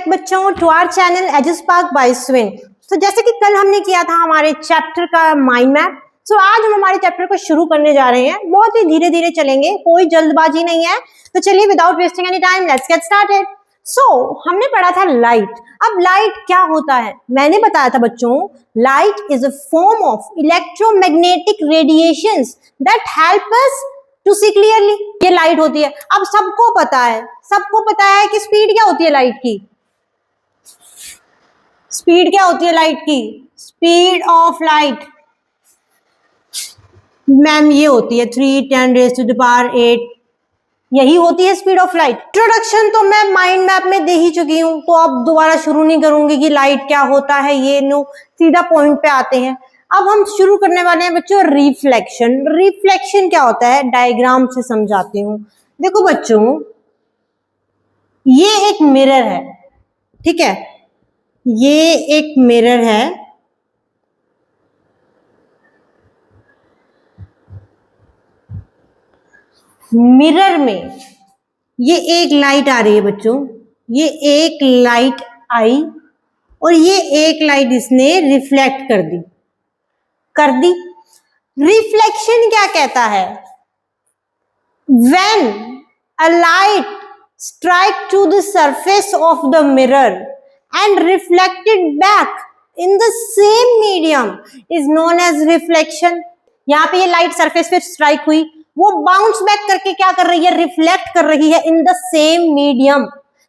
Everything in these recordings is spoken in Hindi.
बैक बच्चों टू आवर चैनल एजुस्पार्क बाय स्विन। तो जैसे कि कल हमने किया था हमारे चैप्टर का माइंड मैप, तो आज हम हमारे चैप्टर को शुरू करने जा रहे हैं। बहुत ही धीरे धीरे चलेंगे, कोई जल्दबाजी नहीं है। तो चलिए without wasting any time let's get started. हमने पढ़ा था लाइट। अब लाइट क्या होता है मैंने बताया था बच्चों, light is a form of electromagnetic radiations that help us to see clearly. ये लाइट होती है। अब सबको पता है कि स्पीड क्या होती है लाइट की। स्पीड क्या होती है लाइट की? स्पीड ऑफ लाइट मैम ये होती है 3×10⁸, यही होती है स्पीड ऑफ लाइट। इंट्रोडक्शन तो मैं माइंड मैप में दे ही चुकी हूँ, तो अब दोबारा शुरू नहीं करूंगी कि लाइट क्या होता है। ये नो सीधा पॉइंट पे आते हैं। अब हम शुरू करने वाले हैं बच्चों रिफ्लेक्शन। रिफ्लेक्शन क्या होता है डायग्राम से समझाती हूँ। देखो बच्चों, ये एक मिरर है, ठीक है, ये एक मिरर है। मिरर में ये एक लाइट आ रही है बच्चों, ये एक लाइट आई और ये एक लाइट इसने रिफ्लेक्ट कर दी। रिफ्लेक्शन क्या कहता है? When a light strike to the surface of the mirror and reflected back in the same medium is known as reflection। यहाँ पे ये लाइट सरफेस पे स्ट्राइक हुई, वो बाउंस बैक करके क्या कर रही है? रिफ्लेक्ट कर रही है in the same medium,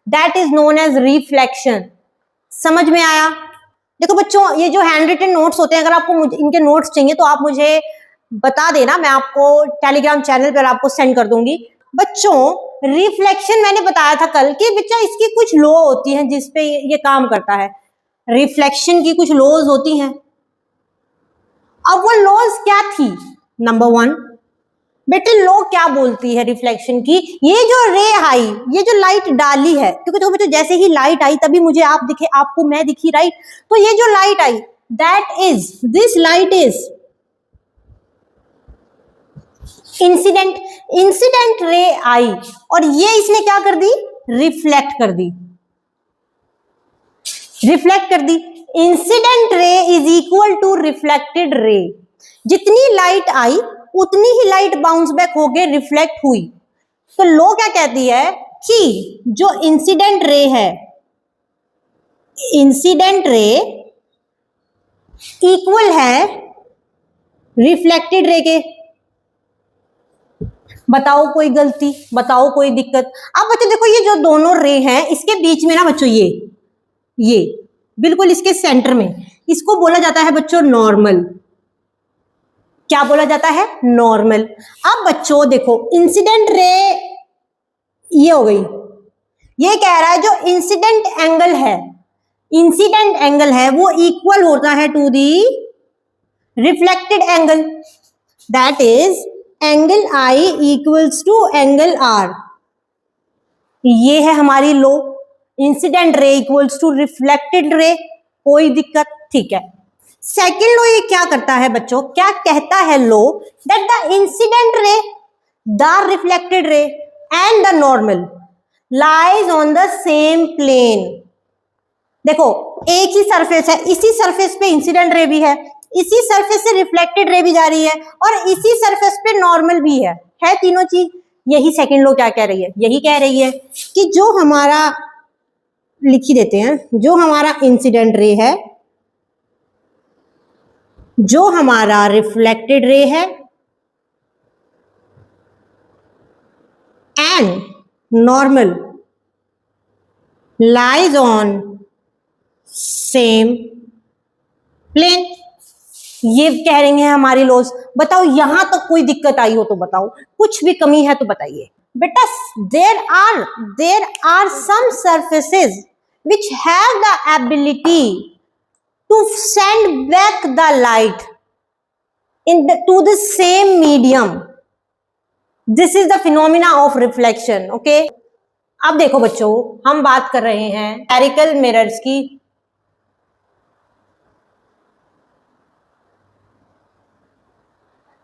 that is known as reflection. समझ में आया? देखो बच्चों, ये जो हैंड रिटन नोट्स होते हैं, अगर आपको इनके नोट्स चाहिए तो आप मुझे बता देना, मैं आपको टेलीग्राम चैनल पर आपको सेंड कर दूंगी। बच्चों रिफ्लेक्शन मैंने बताया था कल कि बच्चा इसकी कुछ लॉ होती हैं जिसपे ये काम करता है। रिफ्लेक्शन की कुछ लॉज होती हैं। अब वो लॉज क्या थी? नंबर 1 बेटे, लॉ क्या बोलती है रिफ्लेक्शन की? ये जो रे आई, ये जो लाइट डाली है, क्योंकि तो बच्चों जैसे ही लाइट आई तभी मुझे आप दिखे, आपको मैं दिखी, राइट? तो ये जो लाइट आई, that is, this light is incident ray आई और ये इसने क्या कर दी? रिफ्लेक्ट कर दी। Incident ray is equal to reflected ray. जितनी लाइट आई उतनी ही लाइट बाउंस बैक होके रिफ्लेक्ट हुई। तो लॉ क्या कहती है कि जो इंसिडेंट रे है, इंसिडेंट रे इक्वल है रिफ्लेक्टेड रे के। बताओ कोई गलती, बताओ कोई दिक्कत? अब बच्चों देखो, ये जो दोनों रे हैं इसके बीच में ना बच्चों, ये बिल्कुल इसके सेंटर में, इसको बोला जाता है बच्चों नॉर्मल। क्या बोला जाता है? नॉर्मल। अब बच्चों देखो, इंसिडेंट रे ये हो गई, ये कह रहा है जो इंसिडेंट एंगल है वो इक्वल होता है to the reflected angle, that is angle I equals to angle R. ये है हमारी law, incident ray equals to reflected ray. कोई दिक्कत? ठीक है। सेकेंड लो ये क्या करता है बच्चों, क्या कहता है law? That the incident ray, the reflected ray and the normal lies on the same plane. देखो एक ही सरफेस है, इसी सरफेस पे इंसिडेंट रे भी है, इसी सरफेस से रिफ्लेक्टेड रे भी जा रही है और इसी सरफेस पे नॉर्मल भी है तीनों चीज। यही सेकंड लो क्या कह रही है? यही कह रही है कि जो हमारा, लिख ही देते हैं, जो हमारा इंसिडेंट रे है, जो हमारा रिफ्लेक्टेड रे है and normal lies on same plane. ये कह रही हैं हमारी लॉज। बताओ यहां तक कोई दिक्कत आई हो तो बताओ, कुछ भी कमी है तो बताइए बेटा। There are some surfaces which have the ability to send back the light to the same medium. This is the phenomena of reflection. Okay? अब देखो बच्चों, हम बात कर रहे हैं स्फेरिकल मिरर्स की।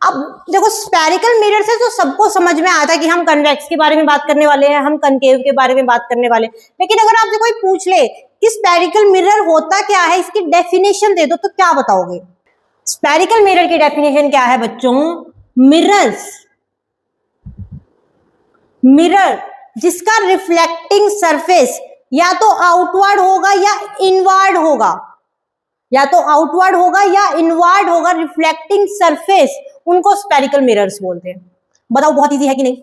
अब देखो स्फेरिकल मिरर से तो सबको समझ में आता है कि हम कन्वेक्स के बारे में बात करने वाले हैं, हम कनकेव के बारे में बात करने वाले हैं। लेकिन अगर आपसे कोई पूछ ले कि स्फेरिकल मिरर होता क्या है, इसकी डेफिनेशन दे दो, तो क्या बताओगे? स्फेरिकल मिरर की डेफिनेशन क्या है बच्चों? मिरर जिसका रिफ्लेक्टिंग सरफेस या तो आउटवर्ड होगा या इनवर्ड होगा, या तो आउटवर्ड होगा या इनवर्ड होगा, रिफ्लेक्टिंग सरफेस, उनको स्फेरिकल मिरर्स बोलते हैं। बताओ बहुत इजी है कि नहीं?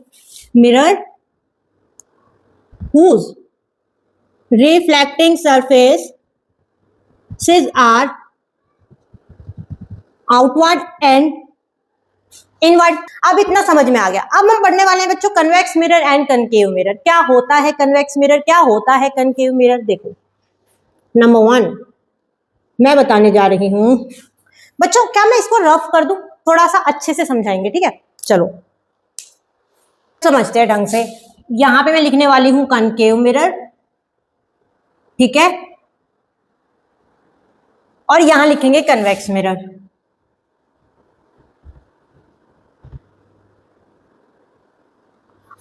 Mirror whose reflecting surfaces are outward and inward. अब इतना समझ में आ गया। अब हम पढ़ने वाले हैं बच्चों convex mirror and concave mirror. क्या होता है कन्वेक्स मिरर, क्या होता है कनकेव मिरर? देखो, नंबर 1 मैं बताने जा रही हूं बच्चों। क्या मैं इसको रफ कर दूं? थोड़ा सा अच्छे से समझाएंगे, ठीक है? चलो समझते हैं ढंग से। यहां पे मैं लिखने वाली हूं कनकेव मिरर, ठीक है, और यहां लिखेंगे कन्वेक्स मिरर।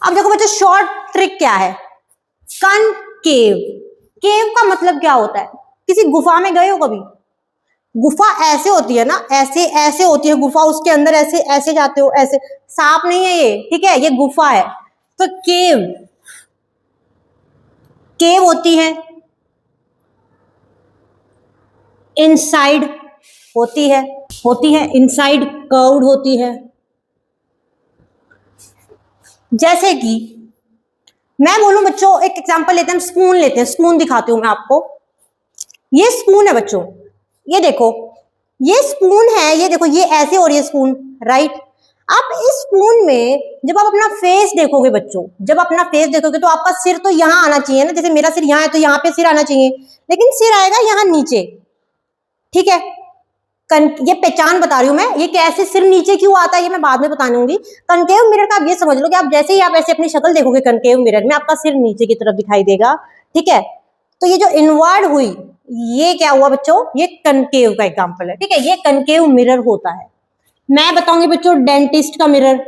अब देखो बच्चों शॉर्ट ट्रिक क्या है। कनकेव, केव का मतलब क्या होता है? किसी गुफा में गए हो कभी? गुफा ऐसे होती है ना, ऐसे ऐसे होती है गुफा, उसके अंदर ऐसे ऐसे जाते हो, ऐसे। सांप नहीं है ये, ठीक है, ये गुफा है। तो केव, केव होती है इनसाइड, होती है इनसाइड, कर्व्ड होती है। जैसे कि मैं बोलूं बच्चों, एक एग्जांपल लेते हैं, स्पून लेते हैं, स्पून दिखाती हूं मैं आपको। ये स्पून है बच्चों, ये देखो, ये स्पून है, ये देखो, ये ऐसे हो रही है स्पून, राइट? अब इस स्पून में जब आप अपना फेस देखोगे बच्चों, जब अपना फेस देखोगे तो आपका सिर तो यहां आना चाहिए ना, जैसे मेरा सिर यहां है तो यहां पे सिर आना चाहिए, लेकिन सिर आएगा यहां नीचे, ठीक है? ये पहचान बता रही हूं मैं, ये कैसे सिर नीचे क्यों आता है ये मैं बाद में बताऊंगी। कनकेव मिरर का आप ये समझ लो कि आप जैसे ही आप ऐसे अपनी शक्ल देखोगे कनकेव मिरर में, आपका सिर नीचे की तरफ दिखाई देगा, ठीक है? तो ये जो इनवर्ड हुई, ये क्या हुआ बच्चों? ये कनकेव का एग्जांपल है, ठीक है? ये कनकेव मिरर होता है। मैं बताऊंगी बच्चों डेंटिस्ट का मिरर।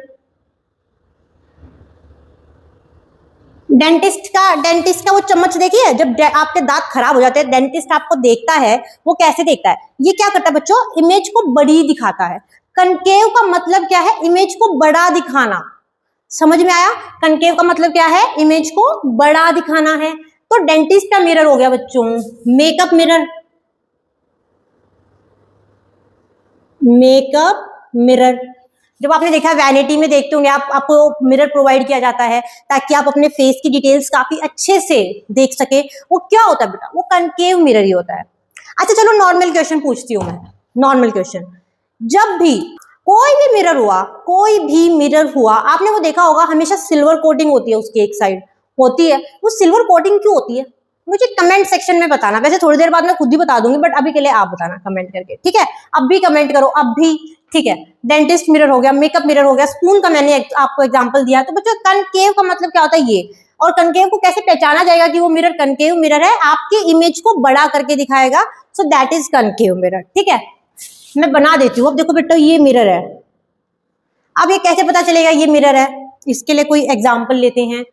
डेंटिस्ट का वो चम्मच देखिए, जब आपके दांत खराब हो जाते हैं, डेंटिस्ट आपको देखता है, वो कैसे देखता है? ये क्या करता है बच्चों? इमेज को बड़ी दिखाता है। कनकेव का मतलब क्या है? इमेज को बड़ा दिखाना। समझ में आया? कनकेव का मतलब क्या है? इमेज को बड़ा दिखाना है। तो डेंटिस्ट का मिरर हो गया बच्चों मेकअप मिरर। मेकअप मिरर जब आपने देखा वैनिटी में देखते होंगे आप, आपको मिरर प्रोवाइड किया जाता है ताकि आप अपने फेस की डिटेल्स काफी अच्छे से देख सके। वो क्या होता है बेटा? वो कनकेव मिरर ही होता है। अच्छा चलो नॉर्मल क्वेश्चन पूछती हूँ मैं। नॉर्मल क्वेश्चन, जब भी कोई भी मिरर हुआ, आपने वो देखा होगा हमेशा सिल्वर कोटिंग होती है उसकी एक साइड होती है। वो सिल्वर कोटिंग क्यों होती है? मुझे कमेंट सेक्शन में बताना। वैसे थोड़ी देर बाद मैं खुद ही बता दूंगी, बट अभी के लिए आप बताना कमेंट करके, ठीक है? अब भी कमेंट करो, अब भी, ठीक है? डेंटिस्ट मिरर हो गया, मेकअप मिरर हो गया, स्पून का मैंने आपको एग्जांपल दिया। तो बच्चों कनकेव का मतलब क्या होता है? ये। और कनकेव को कैसे पहचाना जाएगा कि वो मिरर कनकेव मिरर है? आपकी इमेज को बड़ा करके दिखाएगा, so that is concave mirror, ठीक है? मैं बना देती हूँ। अब देखो बेटा ये मिरर है, अब ये कैसे पता चलेगा ये मिरर है? इसके लिए कोई एग्जाम्पल लेते हैं।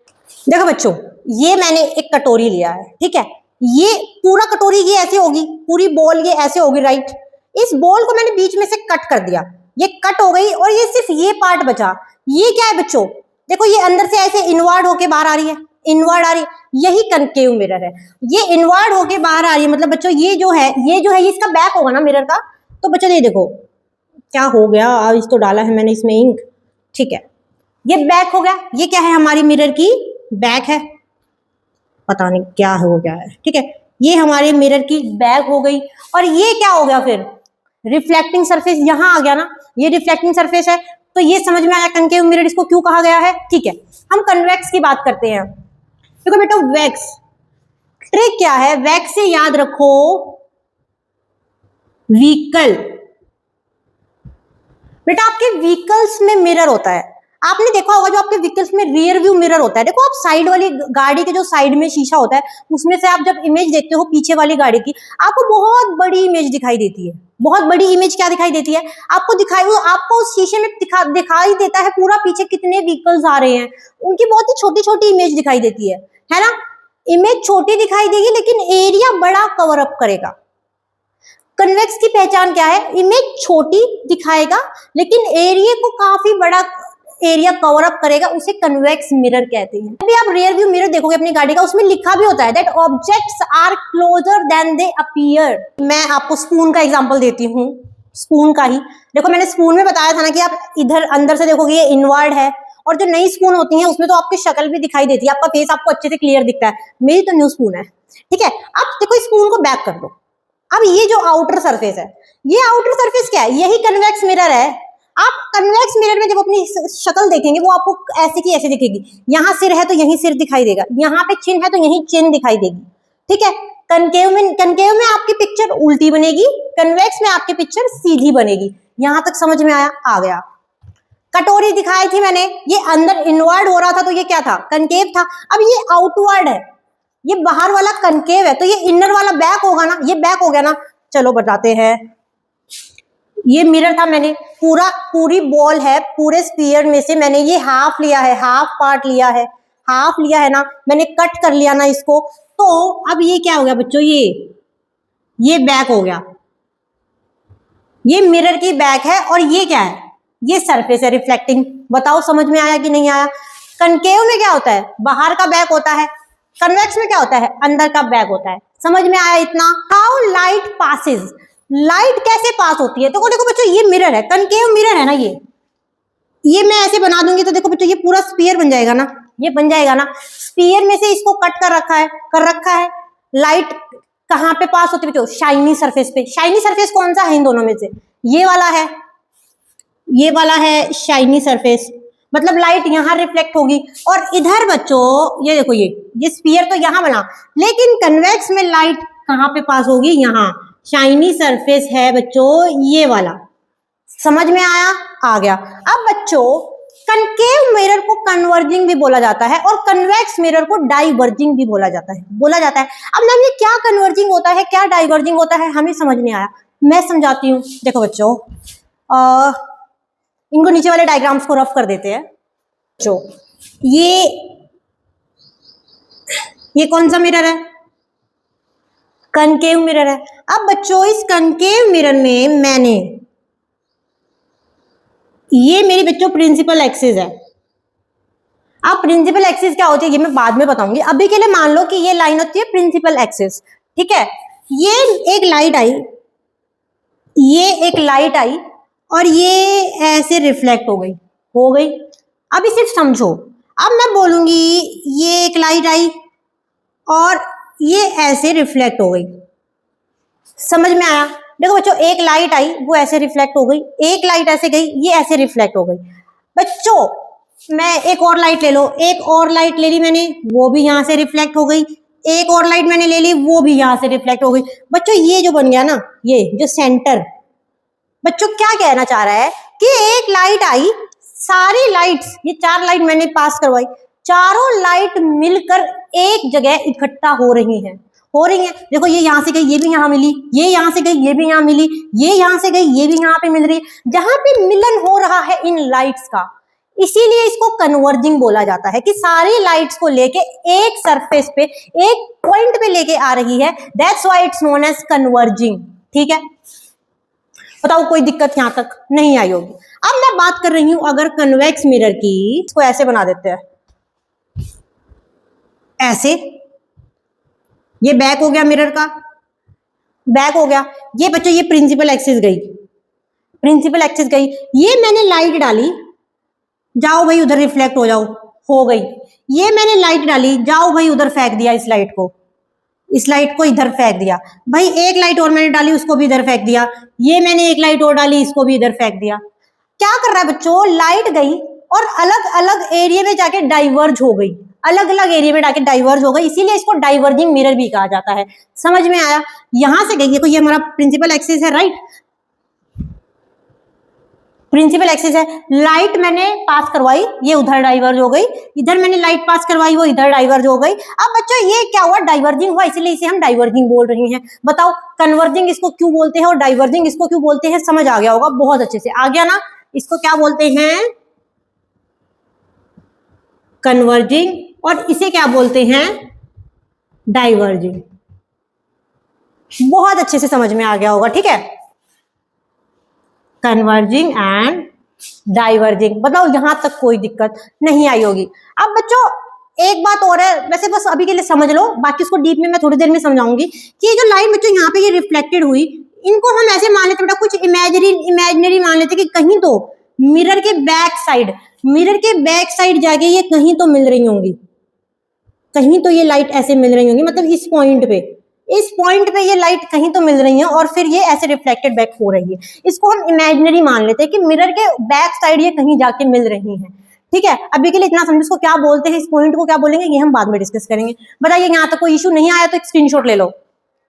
देखो बच्चों, ये मैंने एक कटोरी लिया है, ठीक है? ये पूरा कटोरी ये ऐसे होगी, पूरी बॉल ये ऐसे होगी, राइट? इस बॉल को मैंने बीच में से कट कर दिया, ये कट हो गई और ये सिर्फ ये पार्ट बचा। ये क्या है बच्चों? देखो ये अंदर से ऐसे इनवर्ड होके बाहर आ रही है, इनवर्ड आ रही है, यही कनकेव मिरर है। ये इनवर्ड होके बाहर आ रही है, मतलब बच्चों ये जो है ये इसका बैक होगा ना मिरर का। तो बच्चों ये देखो क्या हो गया, इस तो डाला है मैंने इसमें इंक, ठीक है? ये बैक हो गया। ये क्या है? हमारी मिरर की बैक है, पता नहीं क्या हो गया है, ठीक है? ये हमारे मिरर की बैक हो गई। और ये क्या हो गया फिर? रिफ्लेक्टिंग सरफेस यहां आ गया ना, ये रिफ्लेक्टिंग सरफेस है। तो ये समझ में आया कनकेव मिरर इसको क्यों कहा गया है, ठीक है? हम कन्वेक्स की बात करते हैं। देखो बेटा वैक्स, ट्रिक क्या है? वैक्स से याद रखो व्हीकल। बेटा आपके व्हीकल्स में मिरर होता है। आपने देखा होगा जो आपके व्हीकल्स में रियर व्यू मिरर होता है, देखो आप साइड वाली गाड़ी के जो साइड में शीशा होता है उसमें से आप जब इमेज देखते हो पीछे वाली गाड़ी की, आपको बहुत बड़ी इमेज दिखाई देती है। बहुत बड़ी इमेज क्या दिखाई देती है आपको उस शीशे में दिखाई देता है पूरा पीछे कितने व्हीकल्स आ रहे हैं, उनकी बहुत ही छोटी छोटी इमेज दिखाई देती है ना। इमेज छोटी दिखाई देगी लेकिन एरिया बड़ा कवर अप करेगा। कन्वेक्स की पहचान क्या है? इमेज छोटी दिखाएगा लेकिन एरिया को काफी बड़ा एरिया कवर अप करेगा, उसे कन्वेक्स मिरर कहते हैं। अभी आप रियर व्यू मिरर देखोगे अपनी गाड़ी का, उसमें लिखा भी होता है that objects are closer than they appear. मैं आपको स्पून का एग्जांपल देती हूँ, स्पून का ही देखो, मैंने स्पून में बताया था ना कि आप इधर अंदर से देखोगे ये इनवर्ड है, और जो नई स्पून होती है उसमें तो आपकी शक्ल भी दिखाई देती है, आपका फेस आपको अच्छे से क्लियर दिखता है। मेरी तो न्यू स्पून है, ठीक है। अब देखो स्पून को बैक कर दो। अब ये जो आउटर सरफेस है, ये आउटर सरफेस क्या है? यही कन्वेक्स मिरर है। आप कन्वेक्स मिरर में जब अपनी शक्ल देखेंगे वो आपको ऐसे की ऐसे दिखेगी। यहाँ सिर है तो यहीं सिर दिखाई देगा, यहाँ पे चिन है तो यहीं चिन दिखाई देगी, ठीक है। कनकेव में आपकी पिक्चर उल्टी बनेगी, कन्वेक्स में आपकी पिक्चर सीधी बनेगी। यहां तक समझ में आया? आ गया। कटोरी दिखाई थी मैंने, ये अंदर इनवर्ड हो रहा था तो ये क्या था? कनकेव था। अब ये आउटवर्ड है, ये बाहर वाला कनकेव है, तो ये इनर वाला बैक होगा ना, ये बैक हो गया ना। चलो बताते हैं। ये मिरर था, मैंने पूरी बॉल है, पूरे स्फीयर में से मैंने ये हाफ लिया है, हाफ पार्ट लिया है, हाफ लिया है ना, मैंने कट कर लिया ना इसको। तो अब ये क्या हो गया बच्चों? ये बैक हो गया, ये मिरर की बैक है, और ये क्या है? ये सरफेस है रिफ्लेक्टिंग। बताओ समझ में आया कि नहीं आया? कनकेव में क्या होता है? बाहर का बैक होता है। कन्वेक्स में क्या होता है? अंदर का बैक होता है। समझ में आया इतना? हाउ लाइट पासिस, लाइट कैसे पास होती है? तो देखो बच्चों, ये मिरर है, कनकेव मिरर है ना, ये मैं ऐसे बना दूंगी तो देखो बच्चों ये पूरा स्फीयर बन जाएगा ना, ये बन जाएगा ना। स्फीयर में से इसको कट कर रखा है। लाइट कहाँ पे पास होती है बच्चों? शाइनी सरफेस पे। शाइनी सरफेस कौन सा है इन दोनों में से? ये वाला है शाइनी सरफेस, मतलब लाइट यहाँ रिफ्लेक्ट होगी। और इधर बच्चों ये देखो, ये स्फीयर तो यहाँ बना, लेकिन कन्वेक्स में लाइट कहाँ पे पास होगी? यहाँ। शाइनी सरफेस है बच्चों ये वाला। समझ में आया? आ गया। अब बच्चों कनकेव मिरर को कन्वर्जिंग भी बोला जाता है और कन्वेक्स मिरर को डाइवर्जिंग भी बोला जाता है। अब मैम ये क्या कन्वर्जिंग होता है, क्या डाइवर्जिंग होता है, हमें समझ नहीं आया। मैं समझाती हूँ। देखो बच्चों, इनको नीचे वाले डायग्राम्स को रफ कर देते हैं। बच्चों ये कौन सा मिरर है? कनकेव मिरर है। अब बच्चों इस कनकेव मिरर में मैंने, ये मेरी बच्चों प्रिंसिपल एक्सिस है। अब प्रिंसिपल एक्सिस क्या होती है ये मैं बाद में बताऊंगी। अभी के लिए मान लो कि ये लाइन होती है प्रिंसिपल एक्सिस, ठीक है। ये एक लाइट आई और ये ऐसे रिफ्लेक्ट हो गई। अभी सिर्फ समझो। अब मैं बोलूंगी ये एक लाइट आई और ये ऐसे रिफ्लेक्ट हो गई। समझ में आया? देखो बच्चों, एक लाइट आई वो ऐसे रिफ्लेक्ट हो गई, एक लाइट ऐसे गई ये ऐसे रिफ्लेक्ट हो गई। बच्चों मैं एक और लाइट ले लो, एक और लाइट ले ली मैंने, वो भी यहाँ से रिफ्लेक्ट हो गई। एक और लाइट मैंने ले ली, वो भी यहाँ से रिफ्लेक्ट हो गई। बच्चों ये जो बन गया ना, ये जो सेंटर, बच्चों क्या कहना चाह रहा है कि एक लाइट आई, सारी लाइट्स, ये 4 लाइट मैंने पास करवाई, चारों लाइट मिलकर एक जगह इकट्ठा हो रही हैं। देखो ये यहाँ से गई, ये भी यहाँ मिली, ये यहाँ से गई, ये भी यहाँ मिली, ये यहाँ से गई, ये भी यहाँ पे मिल रही है। जहां पे मिलन हो रहा है इन लाइट्स का, इसीलिए इसको कन्वर्जिंग बोला जाता है कि सारी लाइट्स को लेके एक सरफेस पे, एक पॉइंट पे लेके आ रही है। That's why it's known as converging. ठीक है, बताओ कोई दिक्कत यहां तक नहीं आई होगी। अब मैं बात कर रही हूं अगर कन्वेक्स मिरर की, इसको ऐसे बना देते हैं, ऐसे, ये बैक हो गया मिरर का, बैक हो गया। ये बच्चों ये प्रिंसिपल एक्सिस गई, ये मैंने लाइट डाली, जाओ भाई उधर रिफ्लेक्ट हो जाओ, हो गई। ये मैंने लाइट डाली, जाओ भाई उधर फेंक दिया, इस लाइट को इधर फेंक दिया। भाई एक लाइट और मैंने डाली, उसको भी इधर फेंक दिया। ये मैंने एक लाइट और डाली, इसको भी इधर फेंक दिया। क्या कर रहा है बच्चों? लाइट गई और अलग अलग एरिया में जाके डाइवर्ज हो गई, इसीलिए इसको डाइवर्जिंग मिरर भी कहा जाता है। समझ में आया? यहां से गई, देखो ये हमारा प्रिंसिपल एक्सिस है, राइट। प्रिंसिपल एक्सिस है, लाइट मैंने पास करवाई, ये उधर डाइवर्ज हो गई, इधर मैंने लाइट पास करवाई, वो इधर डाइवर्ज हो गई। अब बच्चों ये क्या हुआ, डाइवर्जिंग हुआ, इसलिए इसे हम डाइवर्जिंग बोल रही हैं। बताओ कन्वर्जिंग इसको क्यों बोलते हैं और डाइवर्जिंग इसको क्यों बोलते हैं, समझ आ गया होगा, बहुत अच्छे से आ गया ना। इसको क्या बोलते हैं, कन्वर्जिंग, और इसे क्या बोलते हैं, डाइवर्जिंग। बहुत अच्छे से समझ में आ गया होगा, ठीक है। कन्वर्जिंग एंड डाइवर्जिंग, बताओ यहां तक कोई दिक्कत नहीं आई होगी। अब बच्चों एक बात और है, वैसे बस अभी के लिए समझ लो, बाकी इसको डीप में मैं थोड़ी देर में समझाऊंगी कि ये जो लाइन बच्चों यहाँ पे ये रिफ्लेक्टेड हुई, इनको हम ऐसे मान लेते, बेटा कुछ इमेजिनरी मान लेते कि कहीं तो मिरर के बैक साइड जाके ये कहीं तो मिल रही होंगी, कहीं तो ये लाइट ऐसे मिल रही होंगी, मतलब इस पॉइंट पे ये लाइट कहीं तो मिल रही है और फिर ये ऐसे रिफ्लेक्टेड बैक हो रही है। इसको हम इमेजिनरी मान लेते हैं कि मिरर के बैक साइड ये कहीं जाके मिल रही है, ठीक है। अभी के लिए इतना समझो, इसको क्या बोलते हैं, इस पॉइंट को क्या बोलेंगे, ये हम बाद में डिस्कस करेंगे। बताइए यहाँ तक कोई इशू नहीं आया तो एक स्क्रीनशॉट ले लो।